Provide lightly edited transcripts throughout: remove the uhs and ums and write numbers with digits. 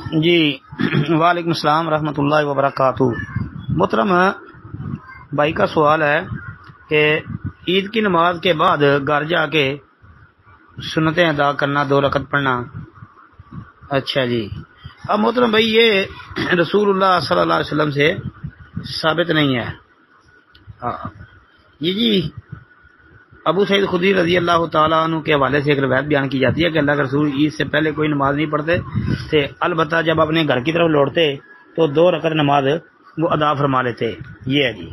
جی وعلیکم السلام ورحمۃ اللہ وبرکاتہ۔ محترم بھائی کا سوال ہے کہ عید کی نماز کے بعد گھر جا کے سنتیں ادا کرنا، 2 رکعت پڑھنا۔ اچھا جی، اب محترم بھائی یہ رسول اللہ صلی اللہ علیہ وسلم سے ثابت نہیں ہے۔ یہ جی ابو سعید خدری رضی اللہ تعالیٰ عنہ کے حوالے سے ایک روایت بیان کی جاتی ہے کہ اللہ کے رسول عید سے پہلے کوئی نماز نہیں پڑھتے تھے، البتہ جب اپنے گھر کی طرف لوٹتے تو 2 رکعت نماز وہ ادا فرما لیتے۔ یہ ہے جی۔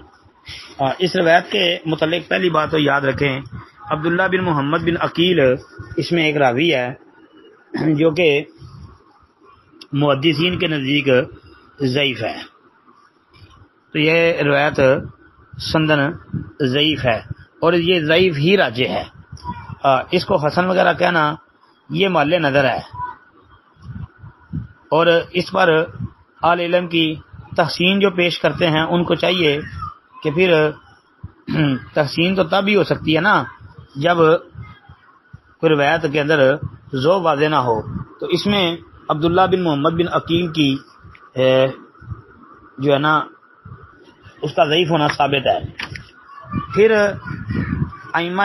اس روایت کے متعلق پہلی بات تو یاد رکھیں، عبداللہ بن محمد بن عقیل اس میں ایک راوی ہے جو کہ محدثین کے نزدیک ضعیف ہے، تو یہ روایت سندن ضعیف ہے اور یہ ضعیف ہی راجح ہے۔ اس کو حسن وغیرہ کہنا یہ مال نظر ہے، اور اس پر اہل علم کی تحسین جو پیش کرتے ہیں ان کو چاہیے کہ پھر تحسین تو تب ہی ہو سکتی ہے نا جب کوئی روایت کے اندر ذوق واضح نہ ہو، تو اس میں عبداللہ بن محمد بن عقیل کی جو ہے نا اس کا ضعیف ہونا ثابت ہے۔ پھر ائمہ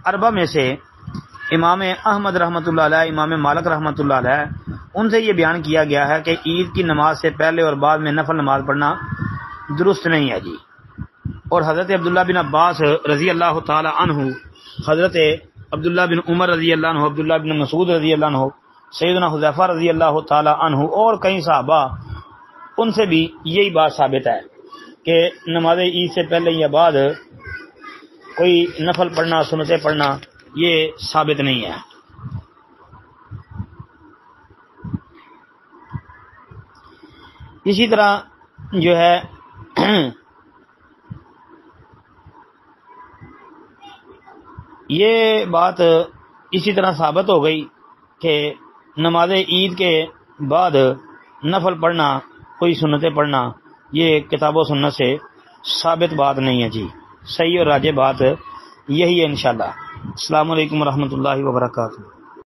اربعہ میں سے امام احمد رحمۃ اللہ علیہ، امام مالک رحمۃ اللہ علیہ، ان سے یہ بیان کیا گیا ہے کہ عید کی نماز سے پہلے اور بعد میں نفل نماز پڑھنا درست نہیں ہے جی۔ اور حضرت عبداللہ بن عباس رضی اللہ تعالی عنہ، حضرت عبداللہ بن عمر رضی اللہ عنہ، عبداللہ بن مسعود رضی اللہ عنہ، سیدنا حذیفہ رضی اللہ تعالی عنہ اور کئی صحابہ، ان سے بھی یہی بات ثابت ہے کہ نماز عید سے پہلے یا بعد کوئی نفل پڑھنا، سنتیں پڑھنا یہ ثابت نہیں ہے۔ اسی طرح جو ہے یہ بات اسی طرح ثابت ہو گئی کہ نماز عید کے بعد نفل پڑھنا، کوئی سنتیں پڑھنا، یہ کتاب و سنت سے ثابت بات نہیں ہے جی۔ صحیح اور راجح بات یہی ہے انشاءاللہ۔ السلام علیکم ورحمۃ اللہ وبرکاتہ۔